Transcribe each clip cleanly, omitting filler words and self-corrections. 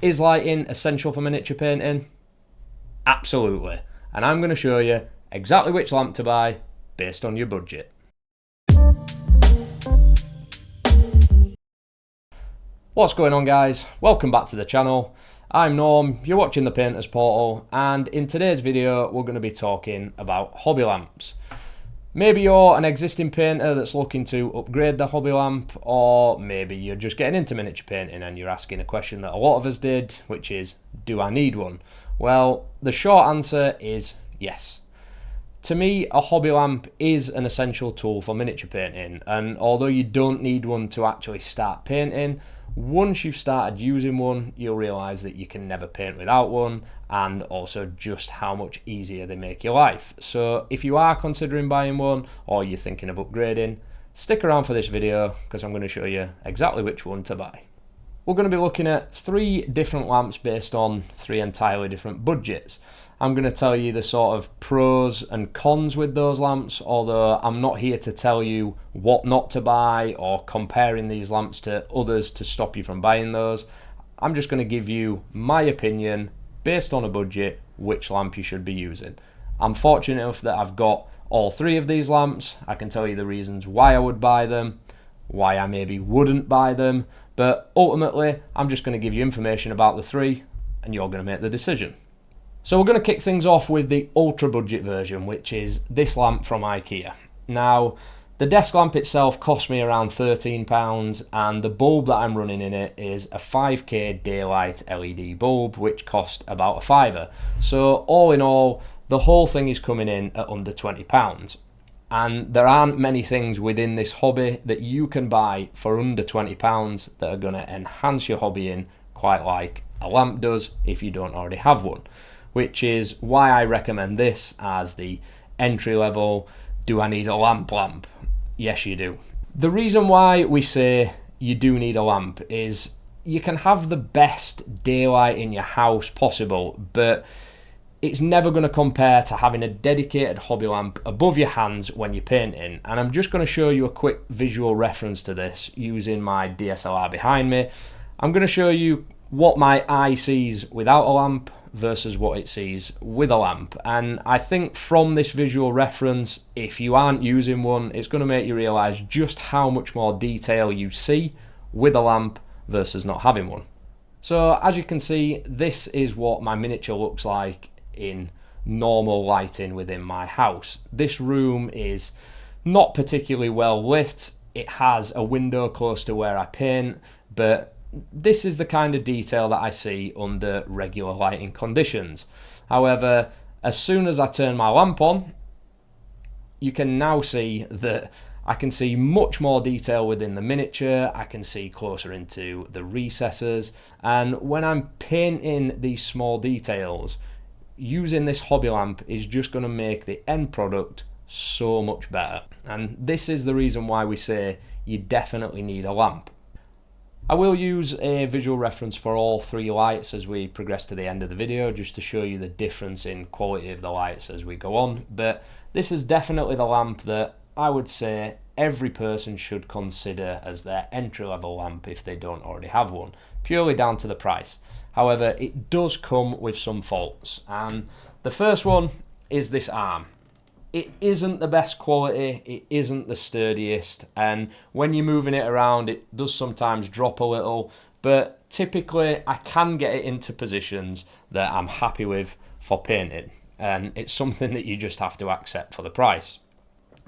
Is lighting essential for miniature painting? Absolutely. And I'm going to show you exactly which lamp to buy based on your budget. What's going on, guys? Welcome back to the channel. I'm Norm, you're watching the Painters Portal, and in today's video we're going to be talking about hobby lamps. Maybe you're an existing painter that's looking to upgrade the hobby lamp, or maybe you're just getting into miniature painting and you're asking a question that a lot of us did, which is, do I need one? Well, the short answer is yes. To me, a hobby lamp is an essential tool for miniature painting, and although you don't need one to actually start painting, once you've started using one, you'll realise that you can never paint without one, and also just how much easier they make your life. So if you are considering buying one, or you're thinking of upgrading, stick around for this video, because I'm going to show you exactly which one to buy. We're going to be looking at 3 different lamps based on 3 entirely different budgets. I'm going to tell you the sort of pros and cons with those lamps, although I'm not here to tell you what not to buy or comparing these lamps to others to stop you from buying those. I'm just going to give you my opinion based on a budget which lamp you should be using. I'm fortunate enough that I've got all 3 of these lamps. I can tell you the reasons why I would buy them, why I maybe wouldn't buy them, but ultimately I'm just going to give you information about the 3 and you're going to make the decision. So we're going to kick things off with the ultra budget version, which is this lamp from IKEA. Now, the desk lamp itself cost me around £13, and the bulb that I'm running in it is a 5K daylight LED bulb, which cost about a fiver. So all in all, the whole thing is coming in at under £20. And there aren't many things within this hobby that you can buy for under £20 that are going to enhance your hobby in quite like a lamp does if you don't already have one. Which is why I recommend this as the entry level, do I need a lamp? Yes, you do. The reason why we say you do need a lamp is you can have the best daylight in your house possible, but it's never going to compare to having a dedicated hobby lamp above your hands when you're painting. And I'm just going to show you a quick visual reference to this using my DSLR behind me. I'm going to show you what my eye sees without a lamp versus what it sees with a lamp, and I think from this visual reference, if you aren't using one, it's going to make you realise just how much more detail you see with a lamp versus not having one. So as you can see, this is what my miniature looks like in normal lighting within my house. This room is not particularly well lit. It has a window close to where I paint, but this is the kind of detail that I see under regular lighting conditions. However, as soon as I turn my lamp on, you can now see that I can see much more detail within the miniature. I can see closer into the recesses, and when I'm painting these small details, using this hobby lamp is just going to make the end product so much better. And this is the reason why we say you definitely need a lamp. I will use a visual reference for all 3 lights as we progress to the end of the video, just to show you the difference in quality of the lights as we go on, but this is definitely the lamp that I would say every person should consider as their entry-level lamp if they don't already have one, purely down to the price. However, it does come with some faults, and the first one is this arm. It isn't the best quality, it isn't the sturdiest, and when you're moving it around it does sometimes drop a little, but typically I can get it into positions that I'm happy with for painting, and it's something that you just have to accept for the price.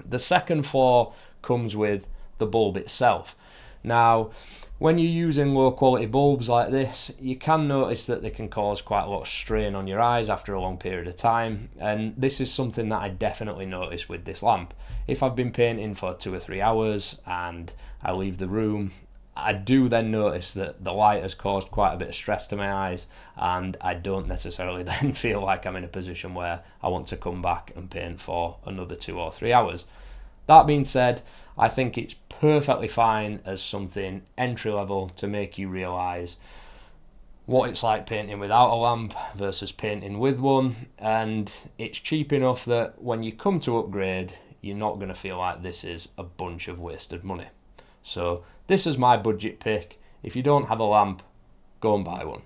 The second flaw comes with the bulb itself. Now, when you're using low quality bulbs like this, you can notice that they can cause quite a lot of strain on your eyes after a long period of time, and this is something that I definitely notice with this lamp. If I've been painting for 2 or 3 hours and I leave the room, I do then notice that the light has caused quite a bit of stress to my eyes, and I don't necessarily then feel like I'm in a position where I want to come back and paint for another 2 or 3 hours. That being said, I think it's perfectly fine as something entry level to make you realise what it's like painting without a lamp versus painting with one, and it's cheap enough that when you come to upgrade, you're not going to feel like this is a bunch of wasted money. So this is my budget pick. If you don't have a lamp, go and buy one.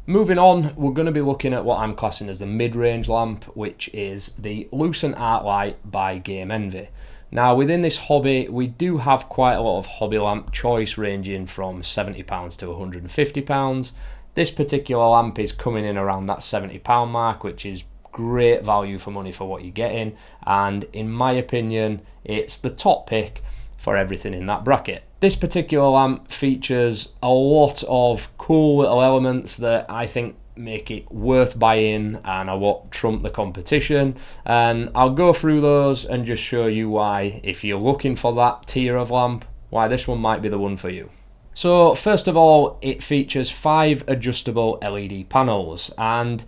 Moving on, we're going to be looking at what I'm classing as the mid-range lamp, which is the Lucent Art Light by Game Envy. Now, within this hobby, we do have quite a lot of hobby lamp choice ranging from £70 to £150. This particular lamp is coming in around that £70 mark, which is great value for money for what you're getting, and in my opinion, it's the top pick for everything in that bracket. This particular lamp features a lot of cool little elements that I think make it worth buying and are what trump the competition, and I'll go through those and just show you why, if you're looking for that tier of lamp, why this one might be the one for you. So first of all, it features 5 adjustable LED panels, and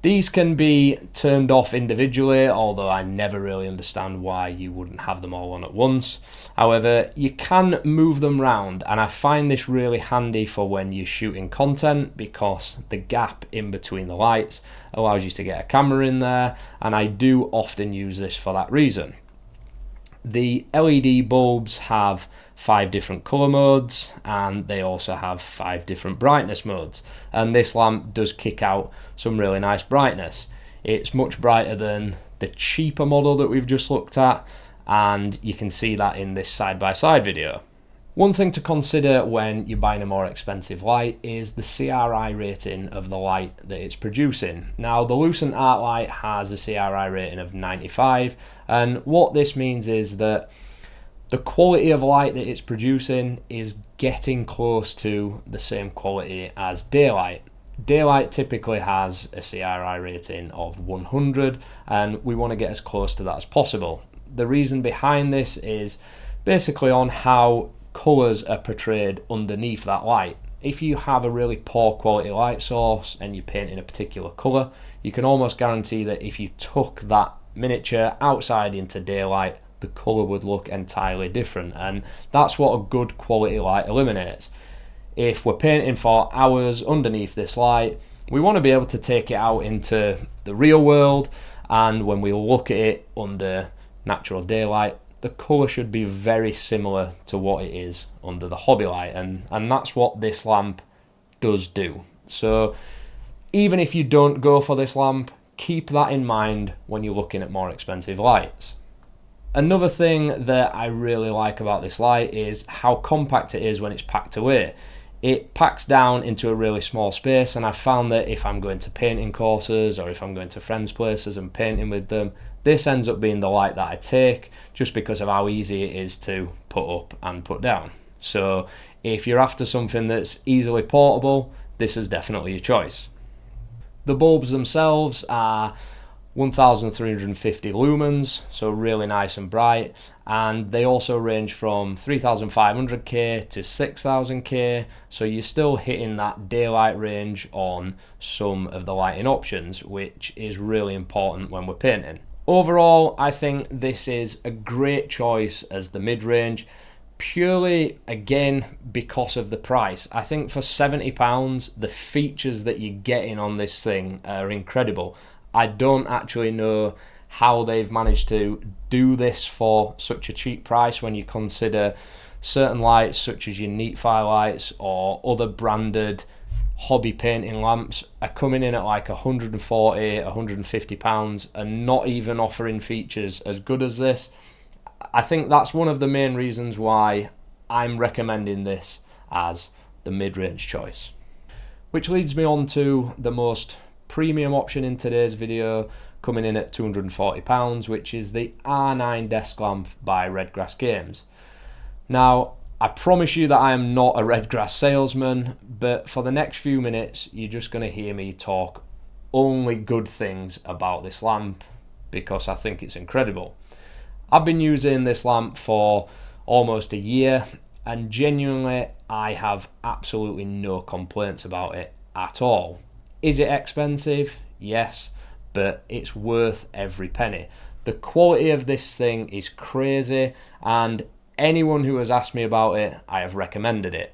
these can be turned off individually, although I never really understand why you wouldn't have them all on at once. However, you can move them round, and I find this really handy for when you're shooting content, because the gap in between the lights allows you to get a camera in there, and I do often use this for that reason. The LED bulbs have 5 different colour modes, and they also have 5 different brightness modes, and this lamp does kick out some really nice brightness. It's much brighter than the cheaper model that we've just looked at, and you can see that in this side-by-side video. One thing to consider when you're buying a more expensive light is the CRI rating of the light that it's producing. Now, the Lucent Art Light has a CRI rating of 95, and what this means is that the quality of light that it's producing is getting close to the same quality as daylight. Daylight typically has a CRI rating of 100, and we want to get as close to that as possible. The reason behind this is basically on how colours are portrayed underneath that light. If you have a really poor quality light source and you paint in a particular colour, you can almost guarantee that if you took that miniature outside into daylight, the colour would look entirely different, and that's what a good quality light eliminates. If we're painting for hours underneath this light, we want to be able to take it out into the real world, and when we look at it under natural daylight, the colour should be very similar to what it is under the hobby light, and that's what this lamp does do. So even if you don't go for this lamp, keep that in mind when you're looking at more expensive lights. Another thing that I really like about this light is how compact it is when it's packed away. It packs down into a really small space, and I've found that if I'm going to painting courses or if I'm going to friends' places and painting with them, this ends up being the light that I take, just because of how easy it is to put up and put down. So if you're after something that's easily portable, this is definitely your choice. The bulbs themselves are 1350 lumens, so really nice and bright, and they also range from 3500K to 6000K, so you're still hitting that daylight range on some of the lighting options, which is really important when we're painting. Overall, I think this is a great choice as the mid-range, purely, again, because of the price. I think for £70, the features that you're getting on this thing are incredible. I don't actually know how they've managed to do this for such a cheap price when you consider certain lights such as your Neatfire lights or other branded hobby painting lamps are coming in at like £140, £150 and not even offering features as good as this. I think that's one of the main reasons why I'm recommending this as the mid-range choice. Which leads me on to the most premium option in today's video, coming in at £240, which is the R9 desk lamp by Redgrass Games. Now, I promise you that I am not a Redgrass salesman, but for the next few minutes, you're just going to hear me talk only good things about this lamp because I think it's incredible. I've been using this lamp for almost a year, and genuinely, I have absolutely no complaints about it at all. Is it expensive? Yes, but it's worth every penny. The quality of this thing is crazy, and anyone who has asked me about it, I have recommended it.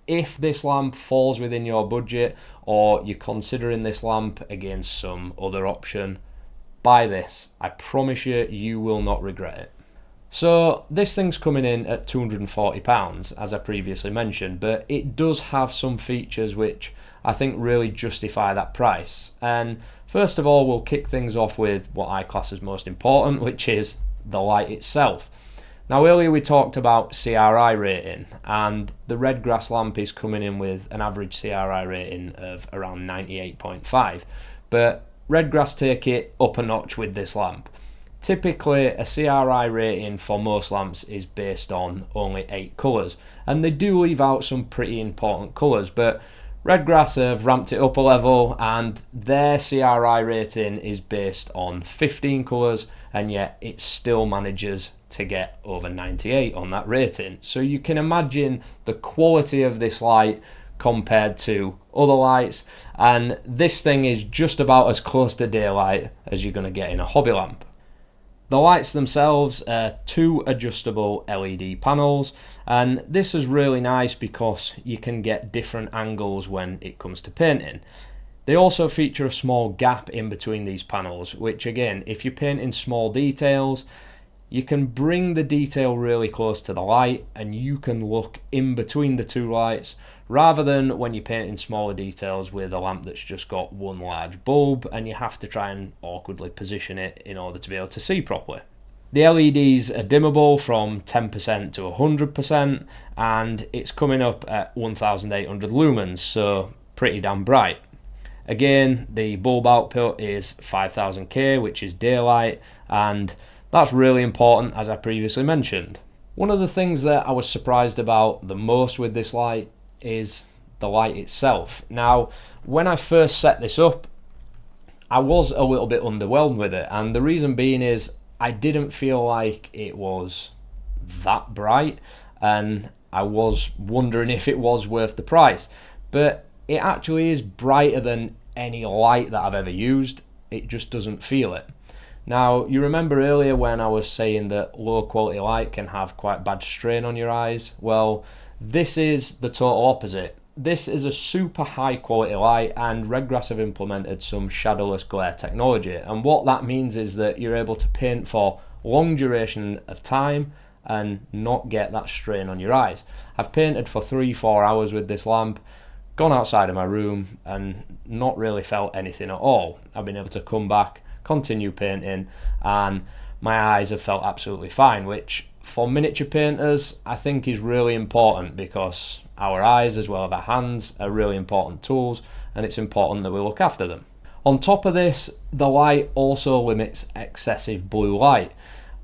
If this lamp falls within your budget, or you're considering this lamp against some other option, buy this. I promise you, you will not regret it. So this thing's coming in at £240, as I previously mentioned, but it does have some features which I think really justify that price. And first of all, we'll kick things off with what I class as most important, which is the light itself. Now earlier we talked about CRI rating, and the Redgrass lamp is coming in with an average CRI rating of around 98.5, but Redgrass take it up a notch with this lamp. Typically a CRI rating for most lamps is based on only 8 colours, and they do leave out some pretty important colours, but Redgrass have ramped it up a level and their CRI rating is based on 15 colours, and yet it still manages to get over 98 on that rating. So you can imagine the quality of this light compared to other lights, and this thing is just about as close to daylight as you're going to get in a hobby lamp. The lights themselves are 2 adjustable LED panels, and this is really nice because you can get different angles when it comes to painting. They also feature a small gap in between these panels, which again, if you're painting small details, you can bring the detail really close to the light and you can look in between the 2 lights, rather than when you're painting smaller details with a lamp that's just got one large bulb and you have to try and awkwardly position it in order to be able to see properly. The LEDs are dimmable from 10% to 100%, and it's coming up at 1800 lumens, so pretty damn bright. Again, the bulb output is 5000K, which is daylight, and that's really important, as I previously mentioned. One of the things that I was surprised about the most with this light is the light itself. Now, when I first set this up, I was a little bit underwhelmed with it, and the reason being is I didn't feel like it was that bright, and I was wondering if it was worth the price. But it actually is brighter than any light that I've ever used. It just doesn't feel it. Now, you remember earlier when I was saying that low quality light can have quite bad strain on your eyes? Well, this is the total opposite. This is a super high quality light, and Redgrass have implemented some shadowless glare technology, and what that means is that you're able to paint for long duration of time and not get that strain on your eyes. I've painted for 3-4 hours with this lamp, gone outside of my room and not really felt anything at all. I've been able to come back, continue painting, and my eyes have felt absolutely fine, which for miniature painters I think is really important, because our eyes as well as our hands are really important tools, and it's important that we look after them. On top of this, the light also limits excessive blue light,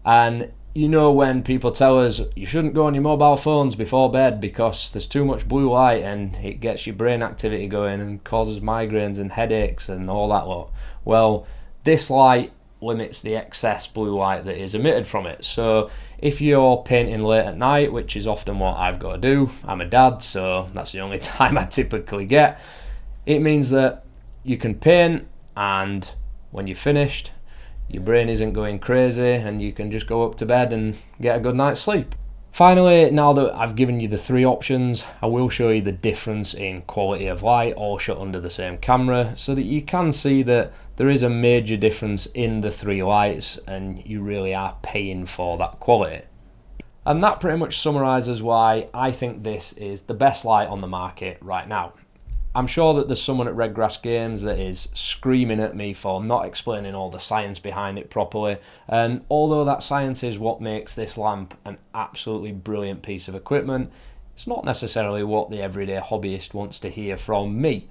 and you know when people tell us you shouldn't go on your mobile phones before bed because there's too much blue light and it gets your brain activity going and causes migraines and headaches and all that lot. Well, this light limits the excess blue light that is emitted from it. So if you're painting late at night, which is often what I've got to do, I'm a dad, so that's the only time I typically get, it means that you can paint, and when you're finished, your brain isn't going crazy and you can just go up to bed and get a good night's sleep. Finally, now that I've given you the 3 options, I will show you the difference in quality of light, all shot under the same camera, so that you can see that there is a major difference in the 3 lights and you really are paying for that quality. And that pretty much summarises why I think this is the best light on the market right now. I'm sure that there's someone at Redgrass Games that is screaming at me for not explaining all the science behind it properly, and although that science is what makes this lamp an absolutely brilliant piece of equipment, it's not necessarily what the everyday hobbyist wants to hear from me.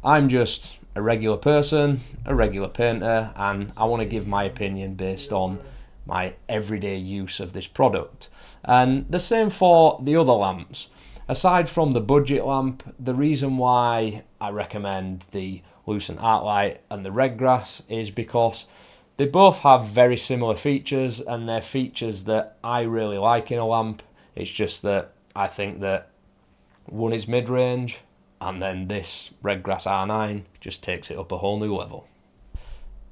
I'm just a regular person, a regular painter, and I want to give my opinion based on my everyday use of this product. And the same for the other lamps. Aside from the budget lamp, the reason why I recommend the Lucent Art Light and the Redgrass is because they both have very similar features, and they're features that I really like in a lamp. It's just that I think that one is mid-range, and then this Redgrass R9 just takes it up a whole new level.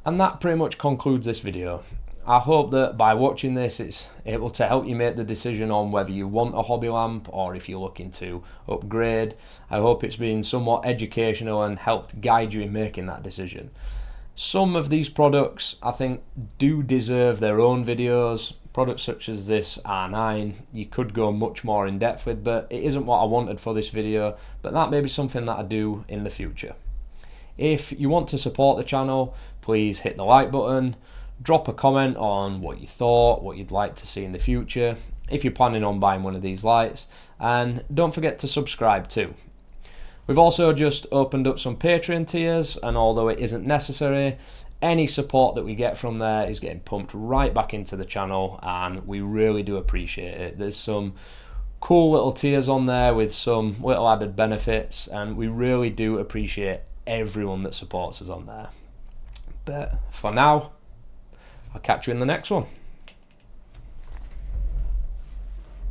And that pretty much concludes this video. I hope that by watching this it's able to help you make the decision on whether you want a hobby lamp or if you're looking to upgrade. I hope it's been somewhat educational and helped guide you in making that decision. Some of these products I think do deserve their own videos, Products such as this R9 you could go much more in depth with, but it isn't what I wanted for this video, but that may be something that I do in the future. If you want to support the channel, please hit the like button, drop a comment on what you thought, what you'd like to see in the future, if you're planning on buying one of these lights, and don't forget to subscribe too. We've also just opened up some Patreon tiers, and although it isn't necessary, any support that we get from there is getting pumped right back into the channel, and we really do appreciate it. There's some cool little tiers on there with some little added benefits, and we really do appreciate everyone that supports us on there. But for now, I'll catch you in the next one.